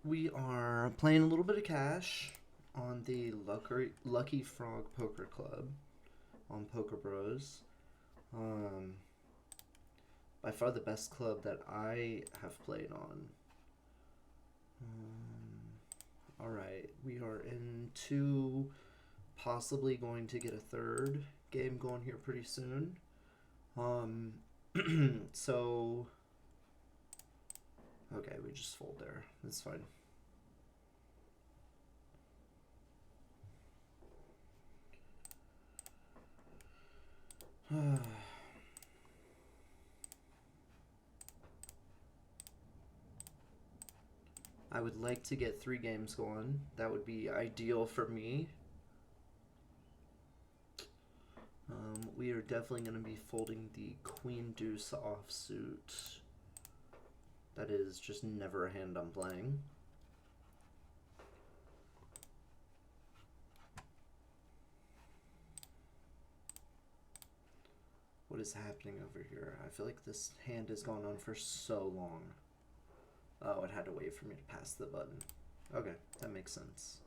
We are playing a little bit of cash on the Lucky Frog Poker Club on Poker Bros. Um, by far the best club that I have played on. Alright, we are into possibly going to get a third game going here pretty soon. So, okay, we just fold there. That's fine. I would like to get 3 games going. That would be ideal for me. We are definitely going to be folding the Queen Deuce offsuit. That is just never a hand I'm playing. What is happening over here? I feel like this hand has gone on for so long. Oh, it had to wait for me to pass the button. Okay, that makes sense.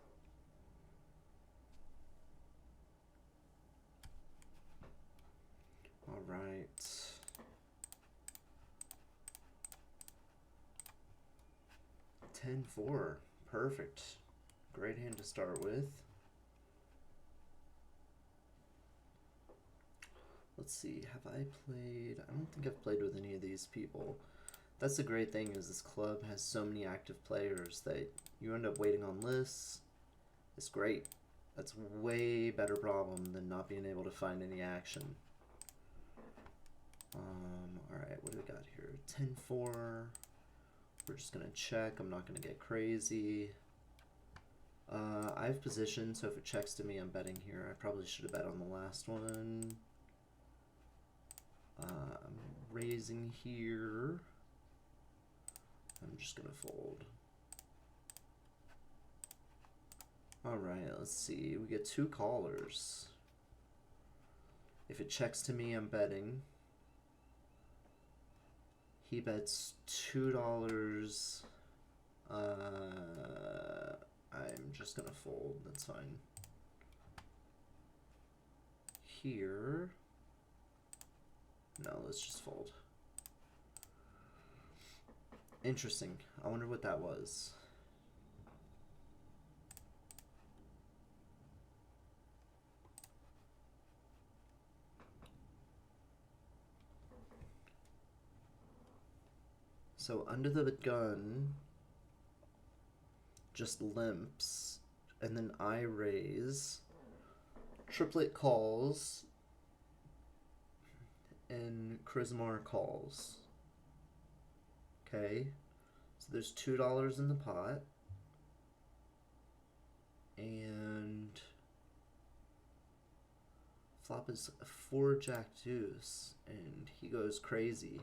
All right. 10-4. Perfect. Great hand to start with. Let's see, have I played? I don't think I've played with any of these people. That's the great thing, is this club has so many active players that you end up waiting on lists. It's great. That's a way better problem than not being able to find any action. Alright, what do we got here? 10-4. We're just going to check. I'm not going to get crazy. I have position, so if it checks to me, I'm betting here. I probably should have bet on the last one. I'm raising here. I'm just going to fold. Alright, let's see. We get 2 callers. If it checks to me, I'm betting. He bets $2. I'm just gonna fold. That's fine. Here. No, let's just fold. Interesting. I wonder what that was. So under the gun just limps, and then I raise, triplet calls, and Charismar calls. Okay, so there's $2 in the pot, and flop is 4 Jack Deuce, and he goes crazy.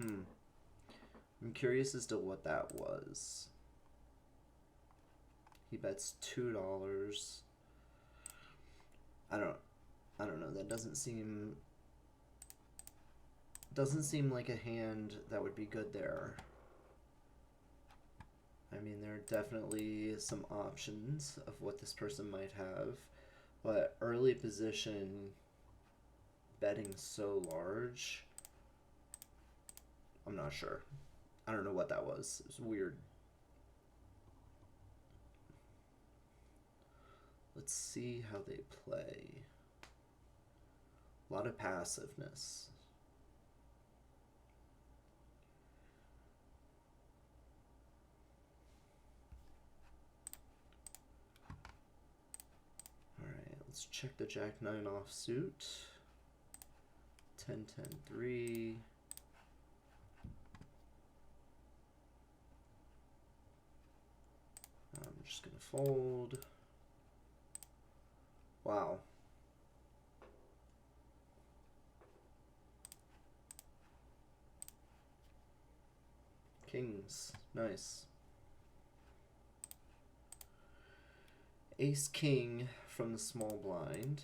I'm curious as to what that was. He bets $2. I don't know. That doesn't seem like a hand that would be good there. I mean, there are definitely some options of what this person might have, but early position betting so large, I'm not sure. I don't know what that was. It was weird. Let's see how they play. A lot of passiveness. Alright, let's check the Jack-9 offsuit. 10-10-3. I'm just gonna fold. Wow. Kings, nice. Ace King from the small blind.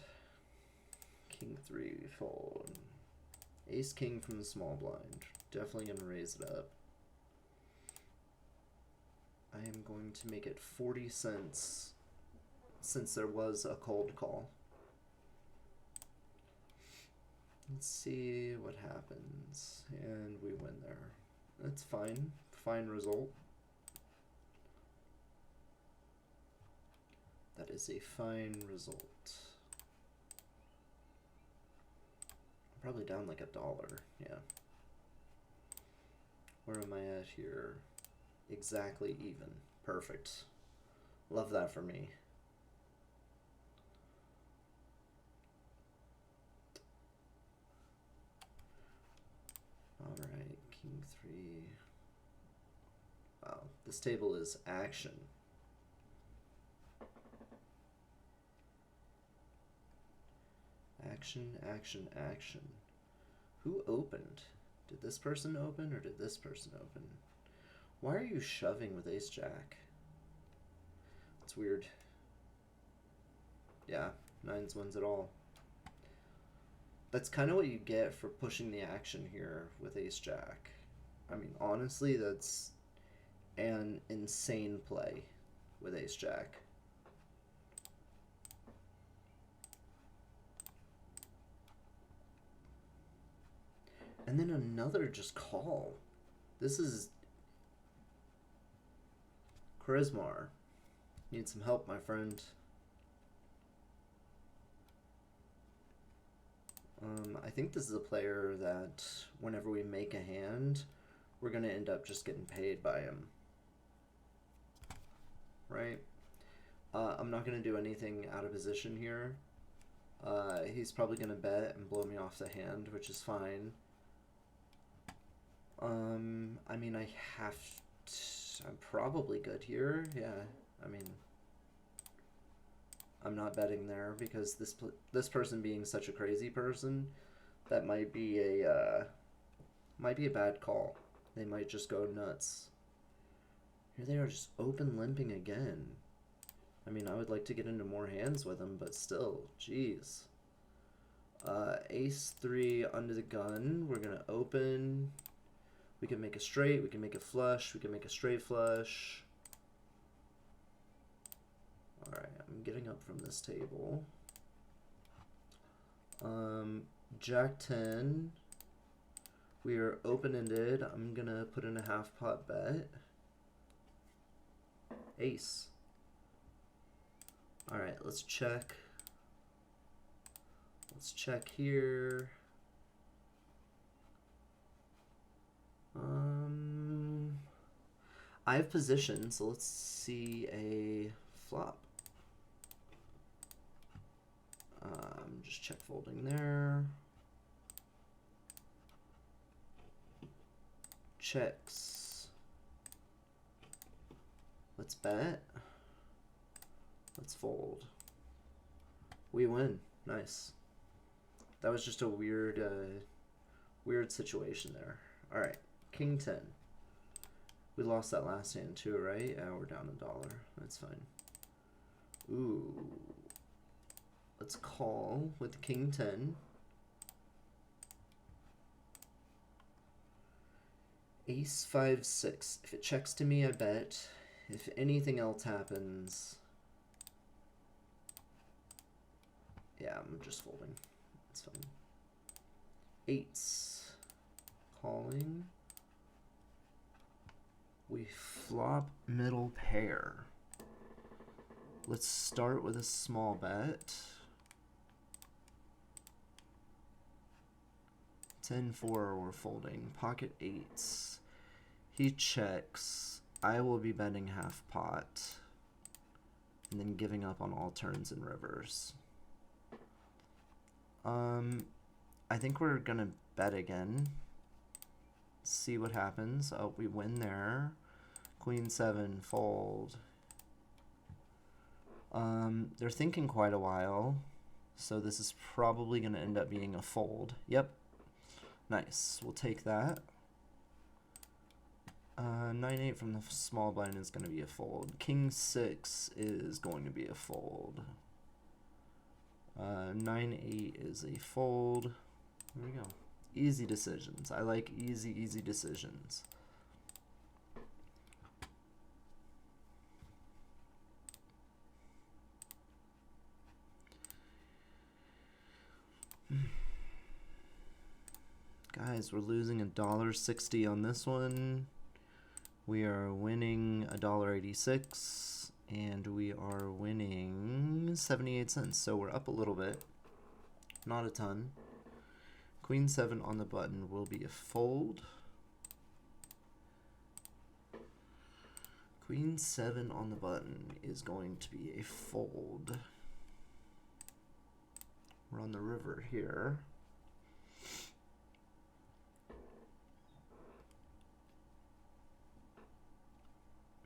King 3 fold. Ace king from the small blind. Definitely gonna raise it up. I am going to make it 40 cents since there was a cold call. Let's see what happens. And we win there. That's fine. Fine result. That is a fine result. Probably down like $1. Yeah. Where am I at here? Exactly even. Perfect. Love that for me. Alright, king 3. Wow, this table is action. Action, action, action. Who opened? Did this person open or did this person open? Why are you shoving with ace jack? It's weird. Yeah, nines wins it all. That's kind of what you get for pushing the action here with ace jack. I mean, honestly, that's an insane play with ace jack. And then another just call. This is Charismar. Need some help, my friend. I think this is a player that whenever we make a hand, we're going to end up just getting paid by him. Right? I'm not going to do anything out of position here. He's probably going to bet and blow me off the hand, which is fine. I mean, I have to, I'm probably good here. Yeah, I mean, I'm not betting there because this person being such a crazy person, that might be a bad call. They might just go nuts. Here they are just open limping again. I mean, I would like to get into more hands with him, but still, jeez. Ace 3 under the gun. We're gonna open. We can make a straight, we can make a flush, we can make a straight flush. Alright, I'm getting up from this table. Jack 10. We are open-ended. I'm gonna put in a half pot bet. Ace. Alright, let's check. Let's check here. I have position, so let's see a flop. Just check folding there. Checks. Let's bet. Let's fold. We win. Nice. That was just a weird, weird situation there. All right, king 10. We lost that last hand too, right? Yeah, we're down $1. That's fine. Ooh. Let's call with king 10. Ace 5 6. If it checks to me, I bet. If anything else happens, yeah, I'm just folding. It's fine. 8s. Calling. We flop middle pair. Let's start with a small bet. 10-4, we're folding. Pocket 8s. He checks. I will be betting half pot. And then giving up on all turns and rivers. I think we're gonna bet again. See what happens. Oh, we win there. Queen 7, fold. They're thinking quite a while, so this is probably going to end up being a fold. Yep. Nice. We'll take that. 9-8 from the small blind is going to be a fold. King 6 is going to be a fold. 9-8 is a fold. There we go. Easy decisions. I like easy decisions. Guys, we're losing $1.60 on this one. We are winning $1.86, and we are winning 78 cents. So we're up a little bit, not a ton. Queen 7 on the button will be a fold. Queen 7 on the button is going to be a fold. We're on the river here.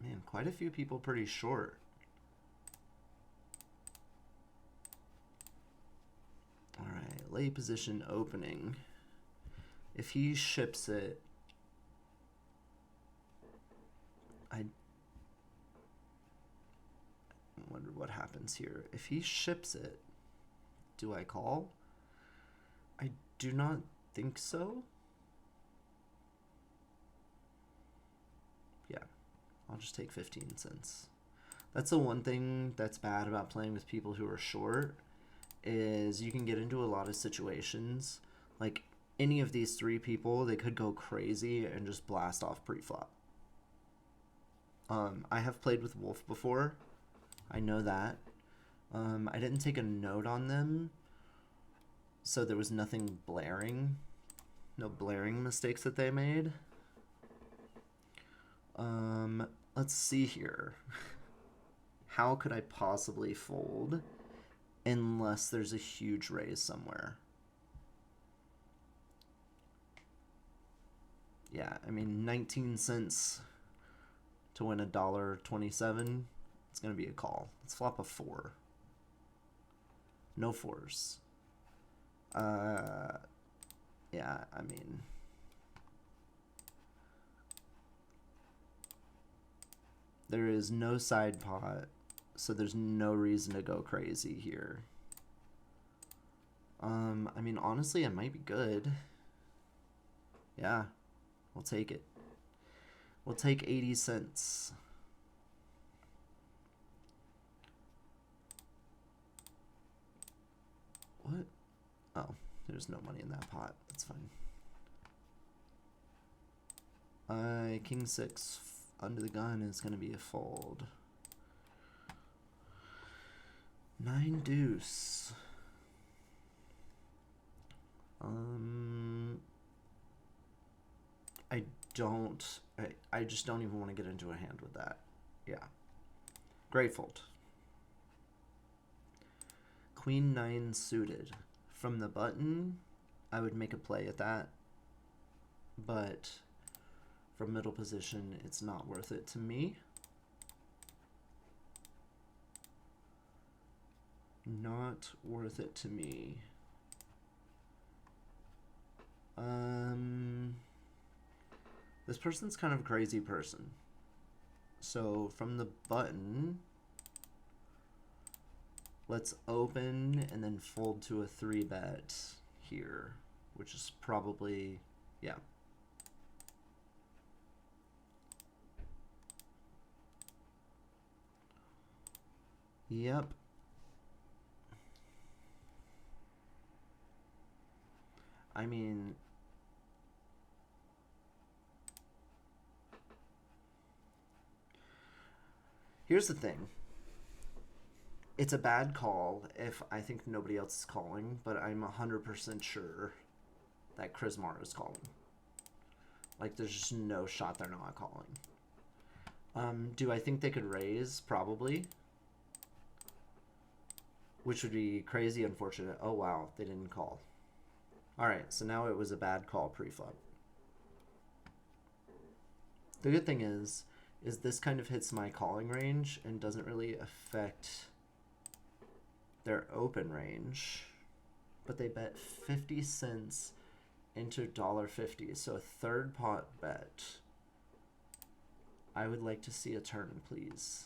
Man, quite a few people pretty short. All right, late position opening. If he ships it, I wonder what happens here. If he ships it, do I call? I do not think so. Yeah, I'll just take 15 cents. That's the one thing that's bad about playing with people who are short, is you can get into a lot of situations. Like any of these three people, they could go crazy and just blast off pre-flop. I have played with Wolf before. I know that. I didn't take a note on them, so there was nothing blaring. No blaring mistakes that they made. Let's see here. How could I possibly fold unless there's a huge raise somewhere? Yeah, I mean, 19 cents to win $1.27. It's going to be a call. Let's flop a 4. No 4s. Yeah, I mean, there is no side pot, so there's no reason to go crazy here. I mean, honestly, it might be good. Yeah, we'll take it. We'll take 80 cents. What? Oh, there's no money in that pot. That's fine. King 6 under the gun is going to be a fold. 9 deuce. I just don't even want to get into a hand with that. Yeah. Great fold. Queen 9 suited. From the button, I would make a play at that, but from middle position, it's not worth it to me. Not worth it to me. This person's kind of a crazy person. So from the button, let's open and then fold to a 3-bet here, which is probably, yeah. Yep. I mean, here's the thing. It's a bad call if I think nobody else is calling, but I'm 100% sure that Chris Marr is calling. Like, there's just no shot they're not calling. Do I think they could raise? Probably. Which would be crazy unfortunate. Oh, wow, they didn't call. All right, so now it was a bad call pre-flop. The good thing is this kind of hits my calling range and doesn't really affect their open range. But they bet 50 cents into $1.50, so a third pot bet. I would like to see a turn, please.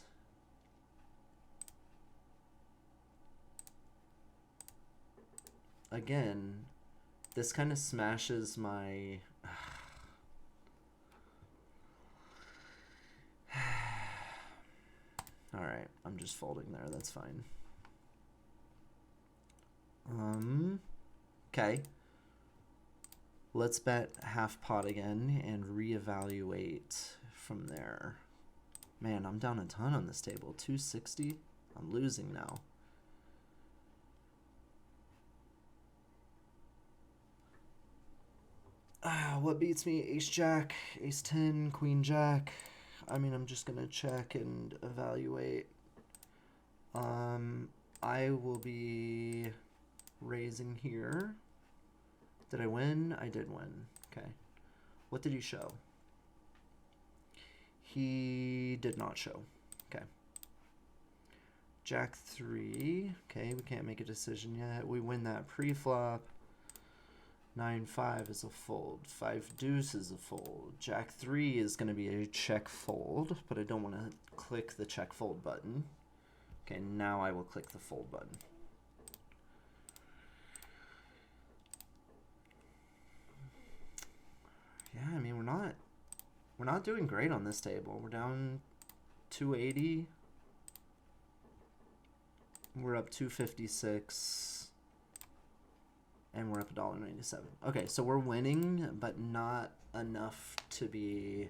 Again, This kind of smashes my... Alright, I'm just folding there, that's fine. Okay. Let's bet half pot again and reevaluate from there. Man, I'm down a ton on this table. 260. I'm losing now. What beats me? Ace Jack, Ace 10, Queen Jack. I mean, I'm just gonna check and evaluate. I will be raising here. Did I win? I did win. Okay. What did he show? He did not show. Okay. Jack 3. Okay, we can't make a decision yet. We win that pre-flop. 9-5 is a fold. 5 deuce is a fold. Jack 3 is going to be a check fold, but I don't want to click the check fold button. Okay, now I will click the fold button. Yeah, I mean, we're not doing great on this table. We're down 280. We're up 256. And we're up $1.97. Okay, so we're winning, but not enough to be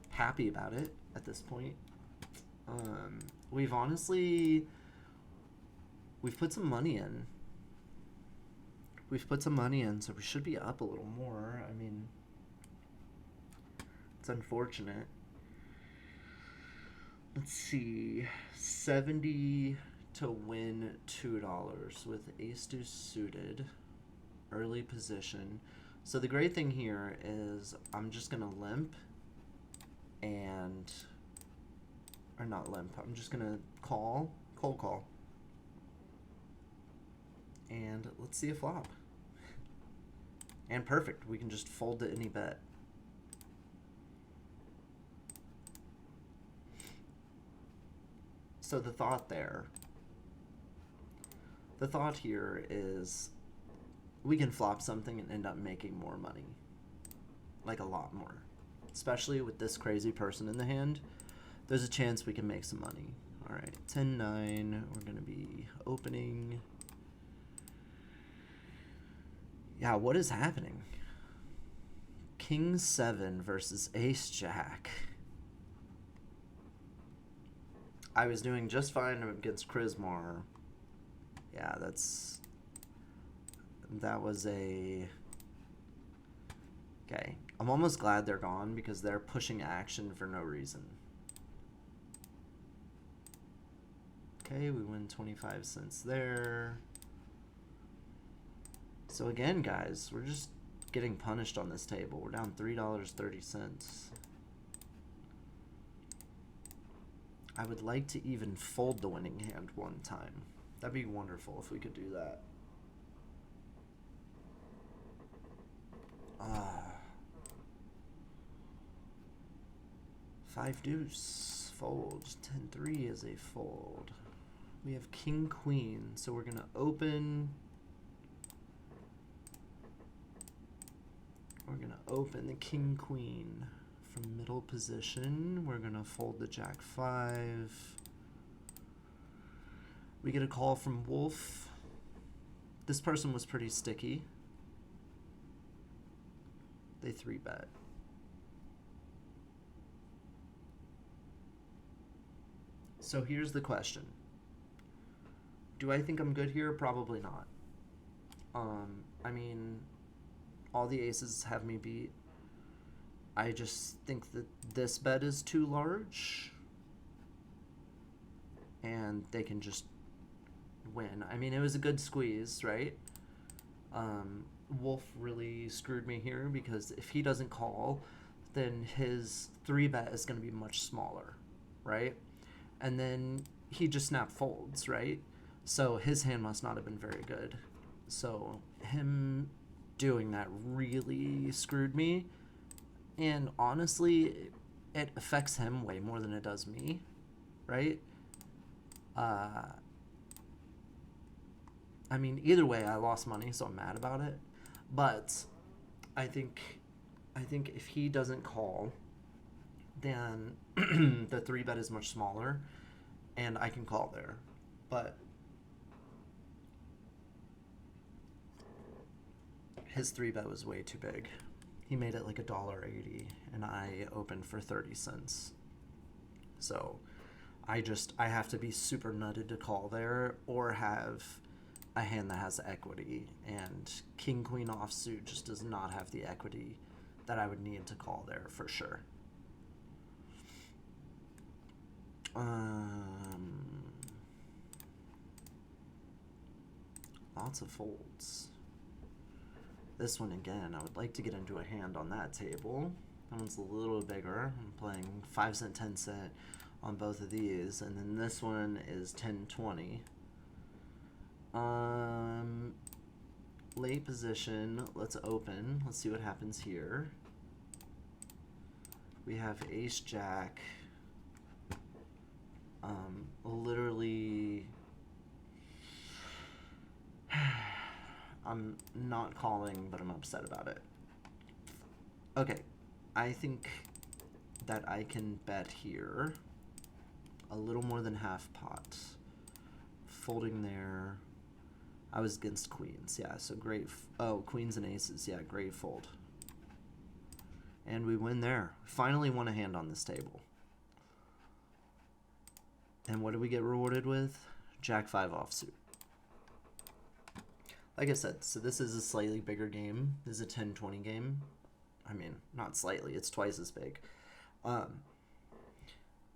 happy about it at this point. We've put some money in. We've put some money in, so we should be up a little more. I mean, it's unfortunate. Let's see. 70 to win $2 with ace deuce suited. Early position. So the great thing here is I'm just gonna limp and, or not limp, I'm just gonna cold call. And let's see a flop. And perfect, we can just fold to any bet. So the thought here is we can flop something and end up making more money. Like a lot more. Especially with this crazy person in the hand. There's a chance we can make some money. Alright, 10-9. We're going to be opening. Yeah, what is happening? King 7 versus Ace Jack. I was doing just fine against Chrismar. Yeah, that was a... Okay. I'm almost glad they're gone because they're pushing action for no reason. Okay, we win 25 cents there. So again, guys, we're just getting punished on this table. We're down $3.30. I would like to even fold the winning hand one time. That'd be wonderful if we could do that. 5 deuce, fold. 10-3 is a fold. We have king queen, so we're gonna open. We're gonna open the king queen from middle position. We're gonna fold the jack 5. We get a call from Wolf. This person was pretty sticky. They 3-bet. So here's the question. Do I think I'm good here? Probably not. I mean, all the aces have me beat. I just think that this bet is too large. And they can just win. I mean, it was a good squeeze, right? Wolf really screwed me here because if he doesn't call, then his 3-bet is going to be much smaller, right? And then he just snap folds, right? So his hand must not have been very good. So him doing that really screwed me. And honestly, it affects him way more than it does me, right? I mean, either way, I lost money, so I'm mad about it. But I think if he doesn't call, then the 3-bet is much smaller, and I can call there. But his 3-bet was way too big. He made it like $1.80, and I opened for 30 cents. So I have to be super nutted to call there, or have a hand that has equity, and king queen offsuit just does not have the equity that I would need to call there for sure. Lots of folds. This one again, I would like to get into a hand on that table. That one's a little bigger. I'm playing 5 cent, 10 cent on both of these, and then this one is 10, 20. Late position. Let's open. Let's see what happens here. We have ace jack. Literally, I'm not calling, but I'm upset about it. Okay, I think that I can bet here a little more than half pot. Folding there. I was against queens, yeah, so great. Oh, queens and aces, yeah, great fold. And we win there. Finally won a hand on this table. And what do we get rewarded with? Jack 5 offsuit. Like I said, so this is a slightly bigger game. This is a 10-20 game. I mean, not slightly, it's twice as big. I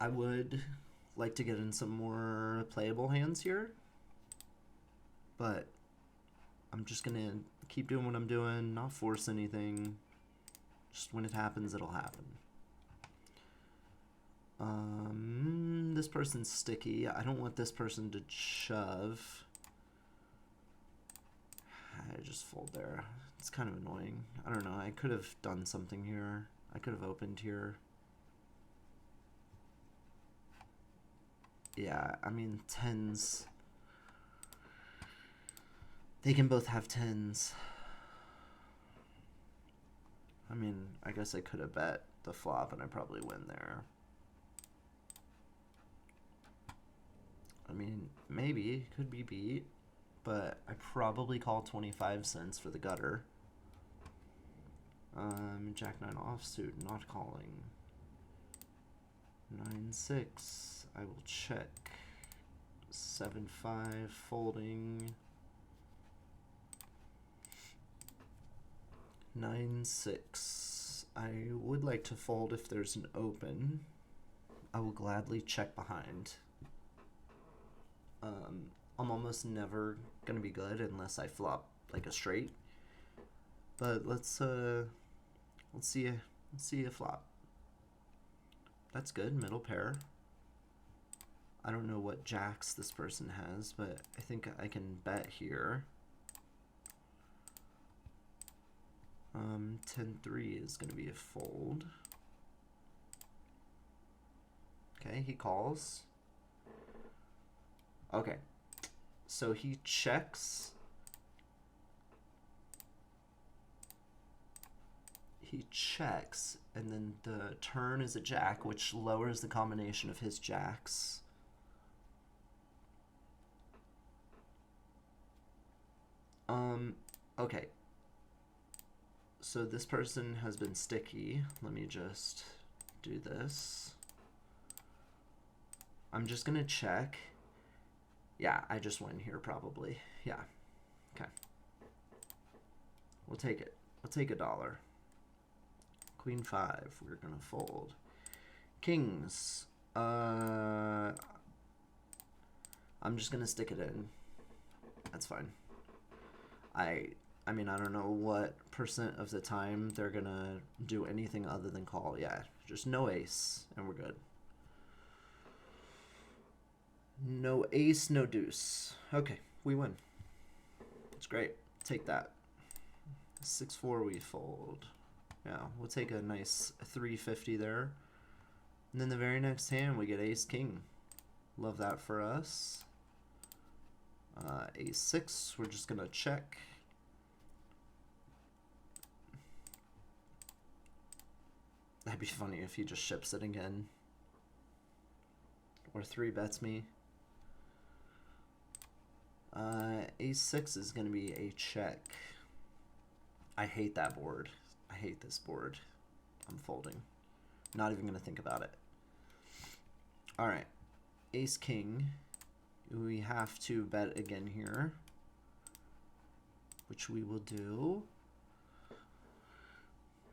would like to get in some more playable hands here, but I'm just gonna keep doing what I'm doing, not force anything. Just when it happens, it'll happen. This person's sticky. I don't want this person to shove. I just fold there. It's kind of annoying. I don't know. I could have done something here. I could have opened here. Yeah, I mean, tens. They can both have tens. I mean, I guess I could have bet the flop and I probably win there. I mean, maybe. Could be beat. But I probably call 25 cents for the gutter. Jack 9 offsuit, not calling. 9-6, I will check. 7-5, folding. 9-6. I would like to fold if there's an open. I will gladly check behind. I'm almost never gonna be good unless I flop like a straight. But let's see a flop. That's good, middle pair. I don't know what jacks this person has, but I think I can bet here. 10-3 is gonna be a fold. Okay, he calls. Okay, so he checks. He checks, and then the turn is a jack, which lowers the combination of his jacks. Okay. So this person has been sticky. Let me just do this. I'm just gonna check. Yeah, I just win here probably. Yeah. Okay. We'll take it. We'll take $1. Queen 5, we're gonna fold. Kings. I'm just gonna stick it in. That's fine. I mean, I don't know what percent of the time they're gonna do anything other than call. Yeah, just no ace, and we're good. No ace, no deuce. Okay, we win. It's great. Take that. 6-4, we fold. Yeah, we'll take a nice 350 there. And then the very next hand, we get ace king. Love that for us. Ace 6, we're just gonna check. That'd be funny if he just ships it again. Or 3-bets me. A6 is going to be a check. I hate that board. I hate this board. I'm folding. Not even going to think about it. Alright. Ace King. We have to bet again here, which we will do.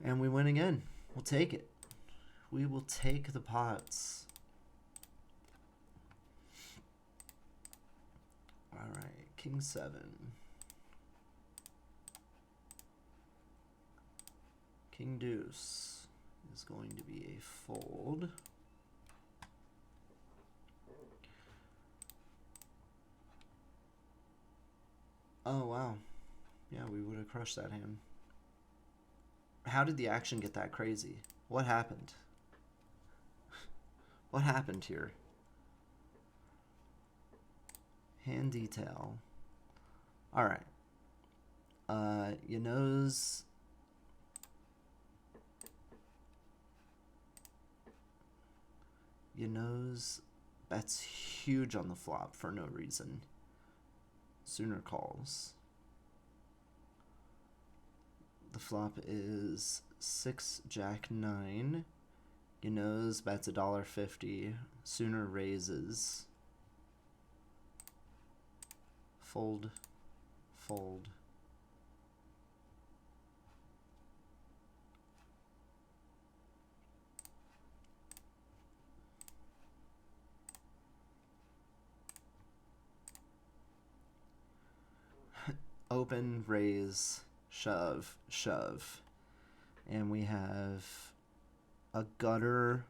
And we win again. We'll take it. We will take the pots. Alright, King 7. King Deuce is going to be a fold. Oh, wow. Yeah, we would have crushed that hand. How did the action get that crazy? What happened? What happened here? Hand detail. Alright. You knows... You knows bets huge on the flop for no reason. Sooner calls. The flop is 6 Jack 9. You knows bets $1.50. Sooner raises. Fold. Fold. Open, raise, shove, shove. And we have a gutter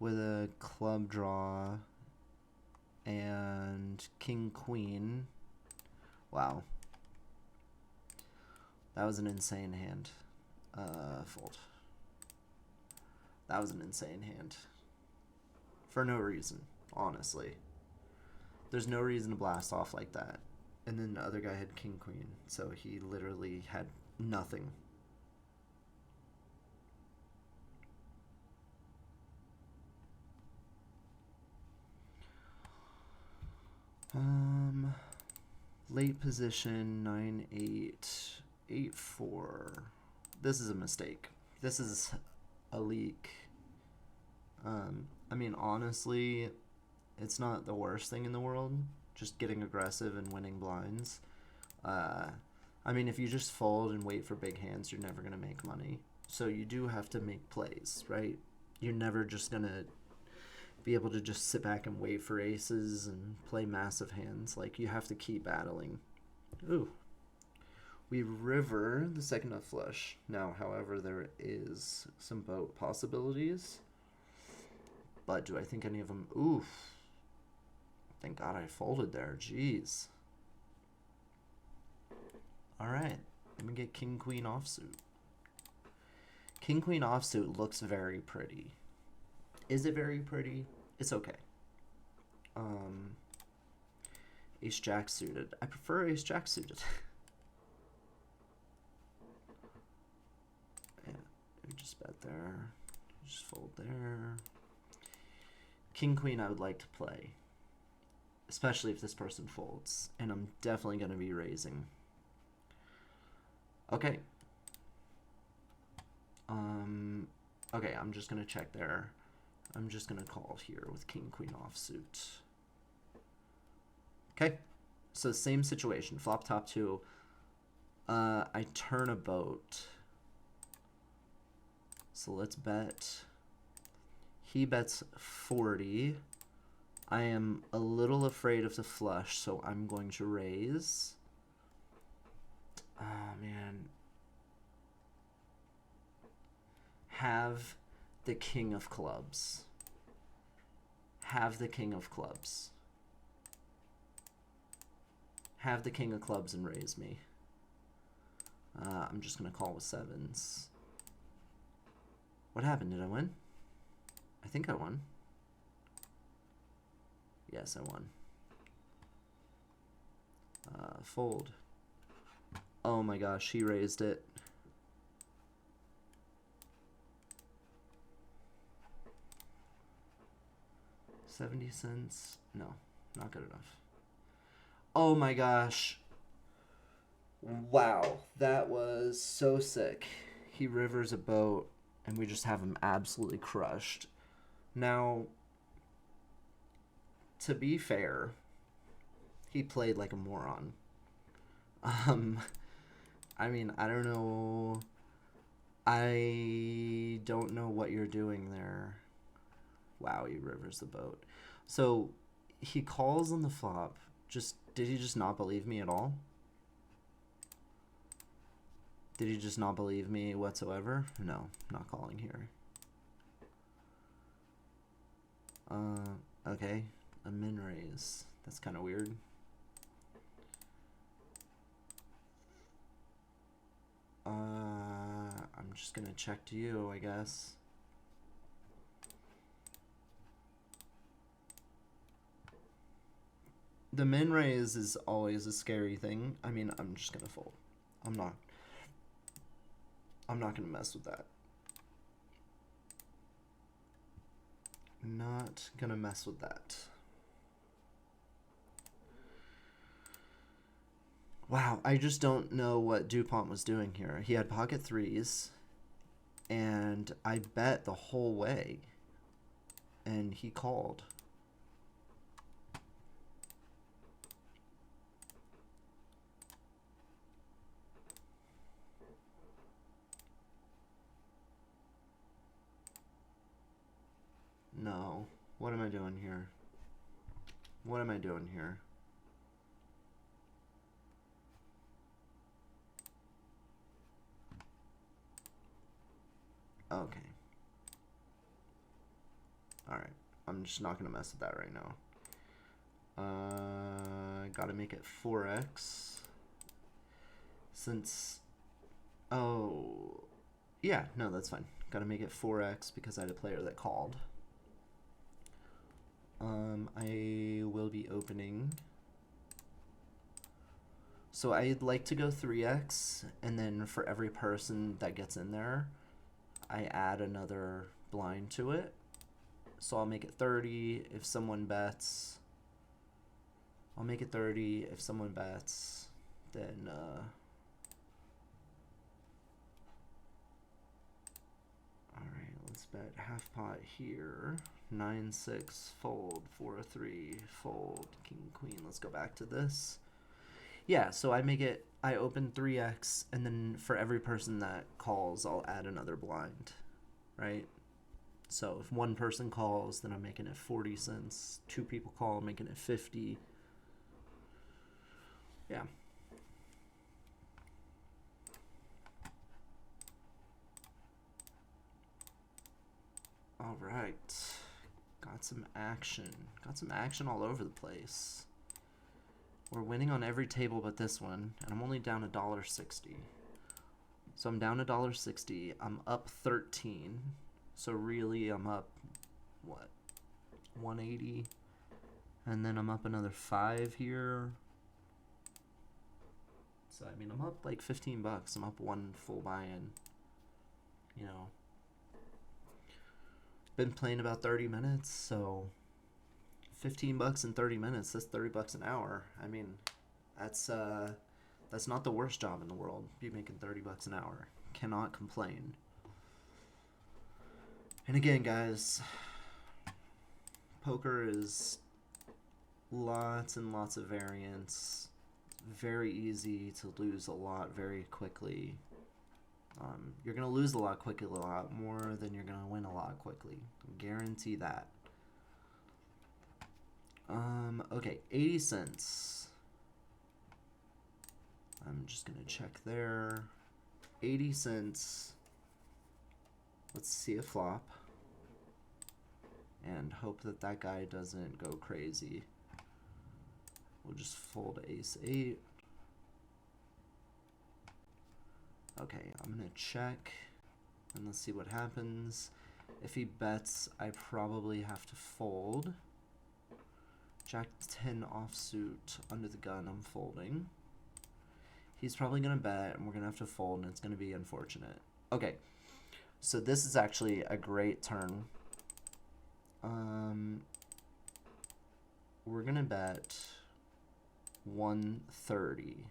with a club draw and king queen. Wow. That was an insane hand. Fold. That was an insane hand. For no reason, honestly. There's no reason to blast off like that. And then the other guy had king queen, so he literally had nothing. Late position 9-8, 8-4. This is a mistake. This is a leak. I mean, honestly, it's not the worst thing in the world. Just getting aggressive and winning blinds. I mean, if you just fold and wait for big hands, you're never going to make money. So you do have to make plays, right? You're never just going to be able to just sit back and wait for aces and play massive hands. Like, you have to keep battling. Ooh. We river the second nut flush. Now, however, there is some boat possibilities. But do I think any of them... Oof. Thank God I folded there. Jeez. Alright. Let me get king queen offsuit. King queen offsuit looks very pretty. Is it very pretty? It's okay. Ace jack suited. I prefer ace jack suited. Yeah, we just bet there. Just fold there. King queen I would like to play. Especially if this person folds. And I'm definitely going to be raising. Okay. Okay, I'm just going to check there. I'm just going to call here with king queen offsuit. Okay. So same situation. Flop top 2. I turn a boat. So let's bet. He bets 40. I am a little afraid of the flush, so I'm going to raise. Oh, man. Have the king of clubs. Have the king of clubs. Have the king of clubs and raise me. I'm just going to call with sevens. What happened? Did I win? I think I won. Yes, I won. Fold. Oh my gosh, he raised it. 70 cents. No, not good enough. Oh my gosh. Wow, that was so sick. He rivers a boat, and we just have him absolutely crushed. Now, to be fair, he played like a moron. I mean, I don't know. I don't know what you're doing there. Wow, he rivers the boat. So, he calls on the flop. Did he just not believe me at all? Did he just not believe me whatsoever? No, not calling here. Okay. A min raise. That's kind of weird. I'm just gonna check to you, I guess. The min raise is always a scary thing. I mean, I'm just gonna fold. I'm not gonna mess with that. Not gonna mess with that. Wow, I just don't know what DuPont was doing here. He had pocket threes, and I bet the whole way, and he called. No. What am I doing here? What am I doing here? Okay. Alright. I'm just not going to mess with that right now. Gotta make it 4x. Since... Oh... Yeah, no, that's fine. Gotta make it 4x because I had a player that called. I will be opening. So I'd like to go 3x, and then for every person that gets in there, I add another blind to it. So I'll make it 30 if someone bets. I'll make it 30 if someone bets. Then, alright, let's bet half pot here. 9-6, fold, 4-3, fold, king, queen. Let's go back to this. Yeah, so I open 3x, and then for every person that calls, I'll add another blind, right? So if one person calls, then I'm making it 40 cents. Two people call, I'm making it 50. Yeah. All right. Got some action. Got some action all over the place. We're winning on every table but this one, and I'm only down $1.60. So I'm down $1.60. I'm up 13. So really, I'm up, what, 180? And then I'm up another 5 here. So, I mean, I'm up like 15 bucks. I'm up one full buy-in. You know. Been playing about 30 minutes, so 15 bucks in 30 minutes, that's 30 bucks an hour. I mean, that's not the worst job in the world. Be making 30 bucks an hour. Cannot complain. And again, guys, poker is lots and lots of variance. Very easy to lose a lot very quickly. You're going to lose a lot quickly, a lot more than you're going to win a lot quickly. Guarantee that. Okay, 80 cents. I'm just going to check there. 80 cents. Let's see a flop. And hope that that guy doesn't go crazy. We'll just fold ace 8. Okay, I'm going to check, and let's see what happens. If he bets, I probably have to fold. Jack 10 offsuit under the gun, I'm folding. He's probably going to bet, and we're going to have to fold, and it's going to be unfortunate. Okay, so this is actually a great turn. we're gonna bet 130.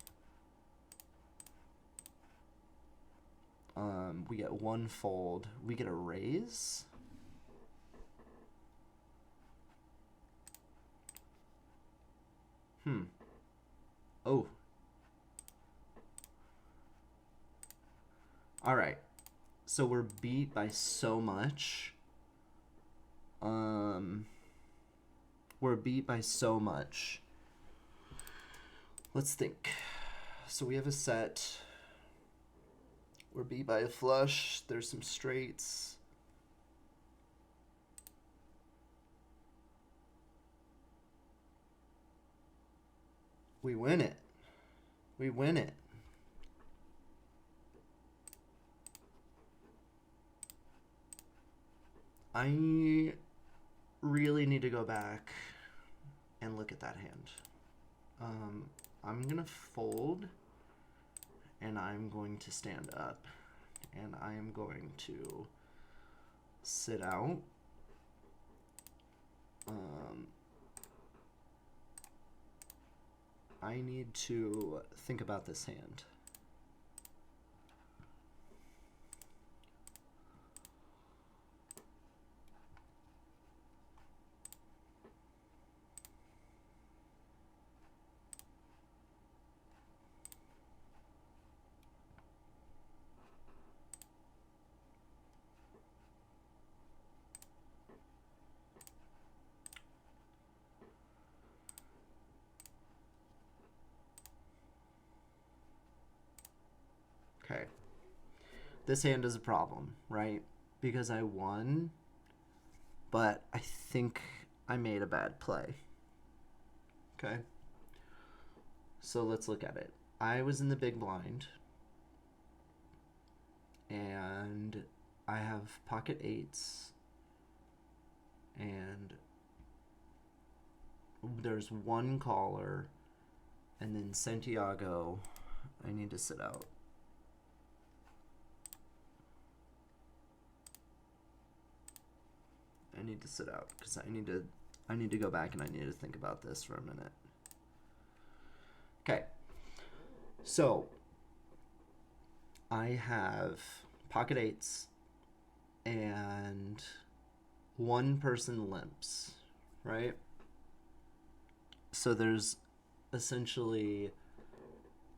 We get one fold. We get a raise. Oh. All right. So we're beat by so much. We're beat by so much. Let's think. So we have a set. We're beat by a flush. There's some straights. We win it. We win it. I really need to go back and look at that hand. I'm gonna fold, and I'm going to stand up, and I am going to sit out. I need to think about this hand. Okay. This hand is a problem, right? Because I won, but I think I made a bad play. Okay. So let's look at it. I was in the big blind, and I have pocket eights, and there's one caller, and then Santiago. I need to sit out. I need to sit out because I need to go back and I need to think about this for a minute. Okay. So I have pocket eights and one person limps, right? So there's essentially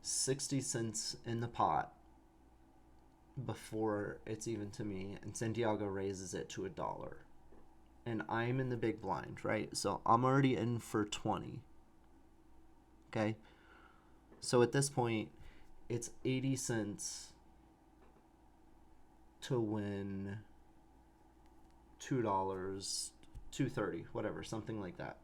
60 cents in the pot before it's even to me, and Santiago raises it to $1. And I'm in the big blind, right? So I'm already in for 20. Okay? So at this point, it's 80 cents to win $2, $2.30, whatever, something like that.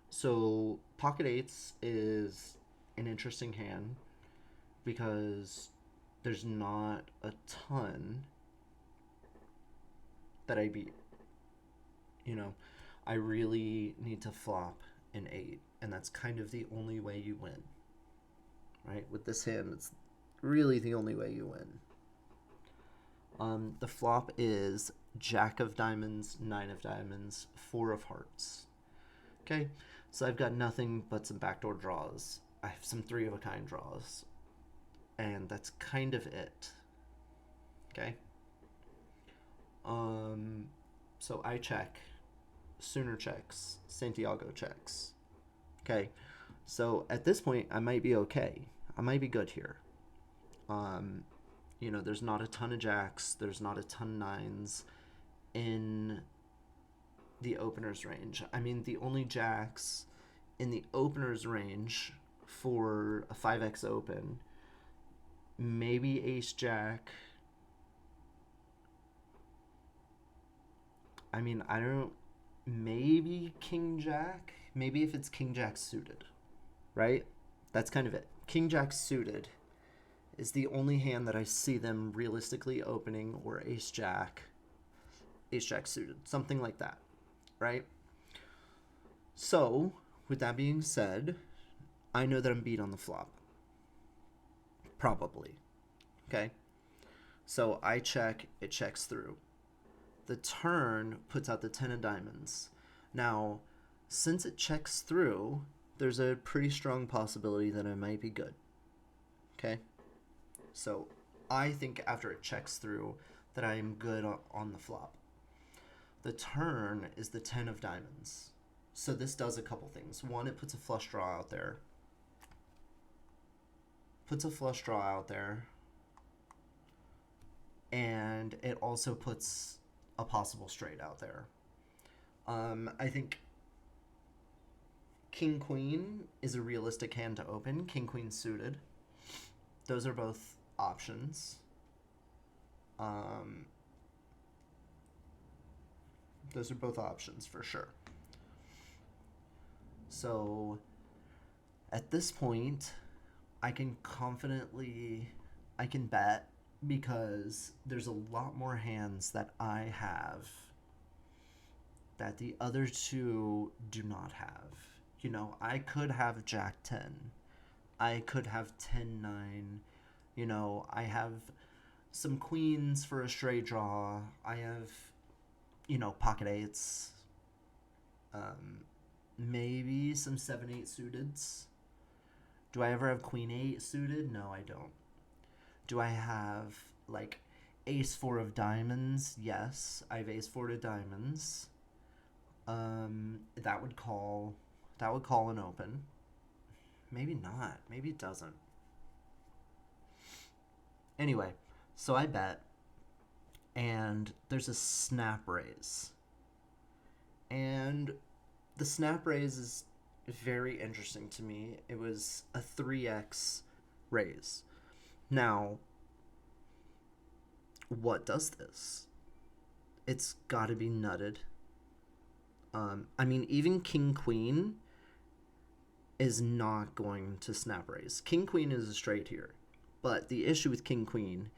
So pocket eights is an interesting hand because there's not a ton that I beat. You know, I really need to flop an 8, and that's kind of the only way you win. Right? With this hand, it's really the only way you win. The flop is Jack of diamonds, 9 of diamonds, 4 of hearts. Okay, so I've got nothing but some backdoor draws. I have some 3 of a kind draws, and that's kind of it. Okay. So I check, Sooner checks, Santiago checks. Okay, so at this point, I might be okay. I might be good here. You know, there's not a ton of jacks. There's not a ton of nines in the opener's range. I mean, the only jacks in the opener's range for a 5x open, maybe ace jack. I mean, I don't, maybe king jack. Maybe if it's king jack suited, right? That's kind of it. King jack suited is the only hand that I see them realistically opening, or ace jack suited, something like that, right? So, with that being said, I know that I'm beat on the flop. Probably. Okay? So I check, it checks through. The turn puts out the 10 of diamonds. Now, since it checks through, there's a pretty strong possibility that I might be good. Okay? So I think after it checks through that I am good on the flop. The turn is the 10 of diamonds. So this does a couple things. One, it puts a flush draw out there. And it also puts a possible straight out there. I think King Queen is a realistic hand to open. King Queen suited. Those are both options. Those are both options for sure. So at this point, I can bet because there's a lot more hands that I have that the other two do not have. You know, I could have Jack 10. I could have 10-9. You know, I have some queens for a straight draw. I have, you know, pocket eights. Maybe some 7-8 suiteds. Do I ever have queen 8 suited? No, I don't. Do I have, like, ace 4 of diamonds? Yes, I have ace 4 to diamonds. That would call an open. Maybe not. Maybe it doesn't. Anyway, so I bet, and there's a snap raise. And the snap raise is very interesting to me. It was a 3x raise. Now, what does this? It's got to be nutted. I mean, even King Queen is not going to snap raise. King Queen is a straight here. But the issue with King Queen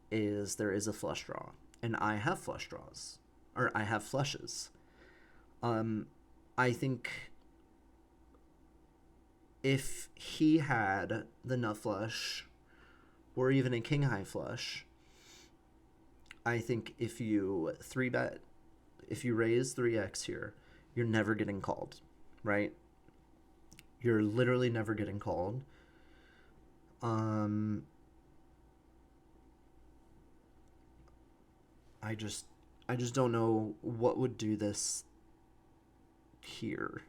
is there is a flush draw. And I have flush draws. Or I have flushes. I think if he had the nut flush or even a king high flush, I think if you raise 3x here, you're never getting called, right? You're literally never getting called. I just don't know what would do this here.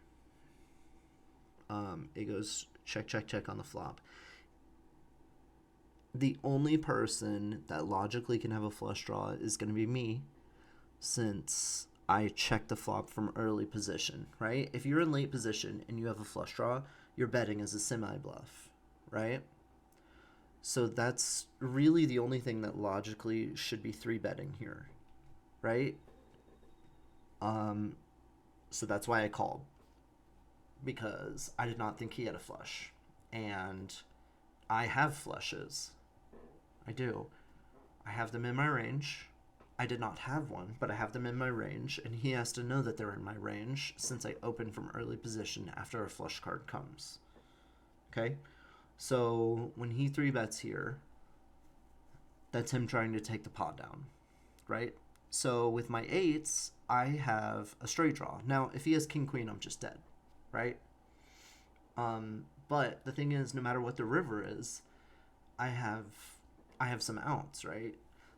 It goes check, check, check on the flop. The only person that logically can have a flush draw is going to be me, since I check the flop from early position, right? If you're in late position and you have a flush draw, you're betting as a semi-bluff, right? So that's really the only thing that logically should be 3-betting here, right? So that's why I called, because I did not think he had a flush, and I have flushes. I do. I have them in my range. I did not have one, but I have them in my range, and he has to know that they're in my range since I open from early position after a flush card comes. Okay? So when he 3-bets here, that's him trying to take the pot down, right? So with my 8s, I have a straight draw. Now, if he has king queen, I'm just dead, right? But the thing is, no matter what the river is, I have some outs, right?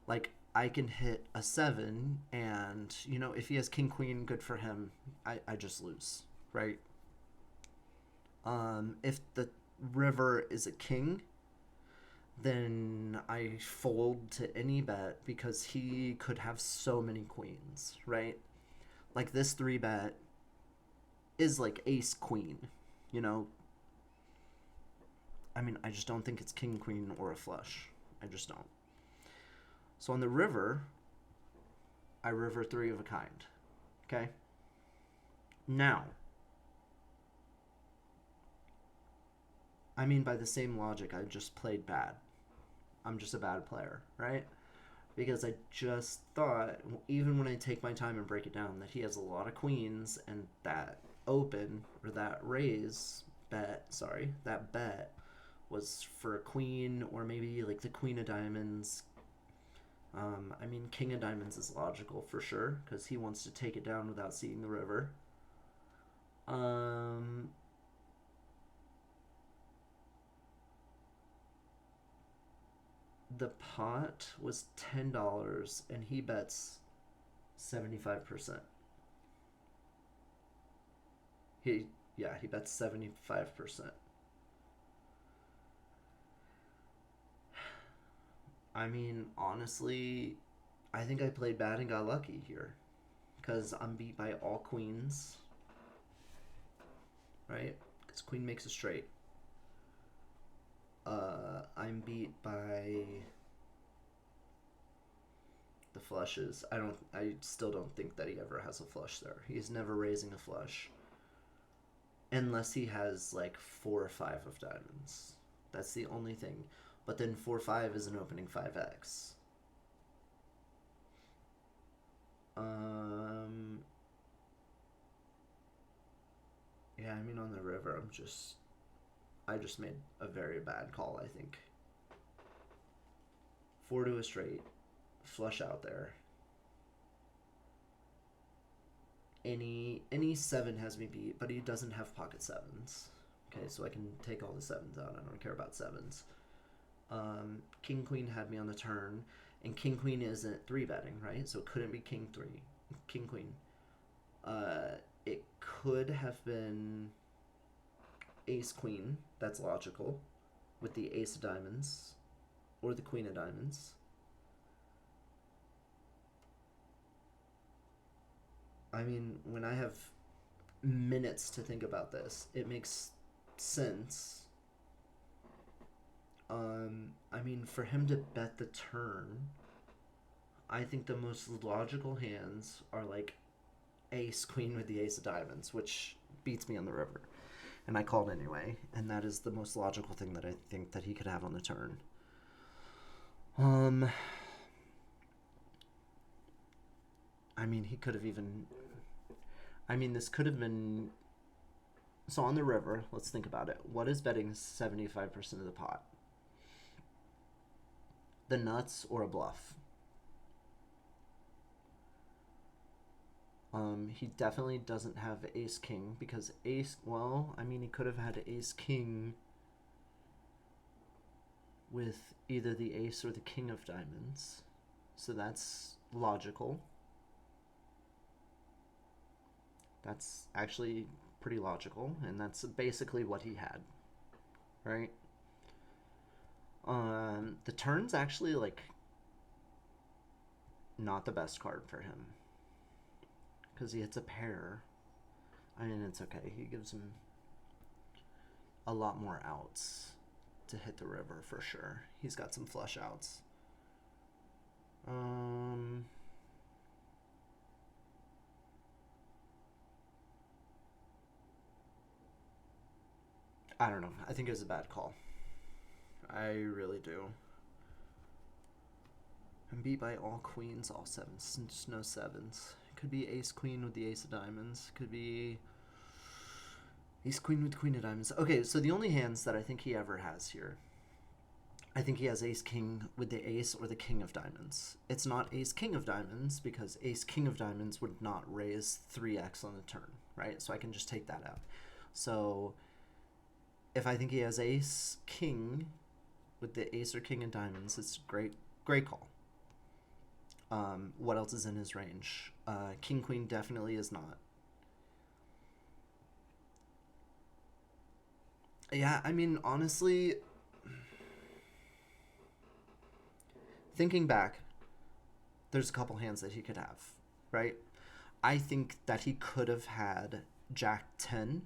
Like, I can hit a 7, and, you know, if he has king queen, good for him. I just lose, right? If the river is a king, then I fold to any bet because he could have so many queens, right? Like, this 3-bet is like ace queen, you know? I mean, I just don't think it's king queen or a flush. I just don't. So on the river, I river 3 of a kind. Okay? Now, I mean, by the same logic, I just played bad. I'm just a bad player, right? Because I just thought, even when I take my time and break it down, that he has a lot of queens, and that open, or that that bet was for a queen, or maybe like the queen of diamonds. I mean, king of diamonds is logical for sure, because he wants to take it down without seeing the river. Um, the pot was $10 and he bets 75%. He yeah, he bets 75%. I mean, honestly, I think I played bad and got lucky here because I'm beat by all queens, right? Because queen makes a straight. I'm beat by the flushes. I still don't think that he ever has a flush there. He's never raising a flush unless he has like 4 or 5 of diamonds. That's the only thing. But then 4-5 is an opening 5x. Um, yeah, I mean on the river, I just made a very bad call. I think 4 to a straight, flush out there. Any 7 has me beat, but he doesn't have pocket 7s. Okay, so I can take all the 7s out. I don't care about 7s. King Queen had me on the turn, and King Queen isn't 3-betting, right? So it couldn't be King Queen. It could have been Ace Queen. That's logical, with the Ace of Diamonds or the Queen of Diamonds. I mean, when I have minutes to think about this, it makes sense. I mean, for him to bet the turn, I think the most logical hands are like Ace Queen with the Ace of Diamonds, which beats me on the river, and I called anyway. And that is the most logical thing that I think that he could have on the turn. I mean, he could have even. I mean, this could have been. So on the river, let's think about it. What is betting 75% of the pot? The nuts or a bluff? He definitely doesn't have Ace King because Ace. Well, I mean, he could have had Ace King with either the Ace or the King of Diamonds, so that's logical. That's actually pretty logical, and that's basically what he had, right? The turn's actually like not the best card for him because he hits a pair. I mean, it's okay. He gives him a lot more outs to hit the river for sure. He's got some flush outs. I don't know. I think it was a bad call. I really do. I'm beat by all queens, all 7s. Just no 7s. Could be Ace Queen with the Ace of Diamonds. Could be Ace Queen with Queen of Diamonds. Okay, so the only hands that I think he ever has here, I think he has Ace King with the Ace or the King of Diamonds. It's not Ace King of Diamonds because Ace King of Diamonds would not raise 3x on the turn, right? So I can just take that out. So if I think he has Ace King with the Ace or King of Diamonds, it's great call. What else is in his range? King Queen definitely is not. Yeah, I mean, honestly, thinking back, there's a couple hands that he could have, right? I think that he could have had Jack 10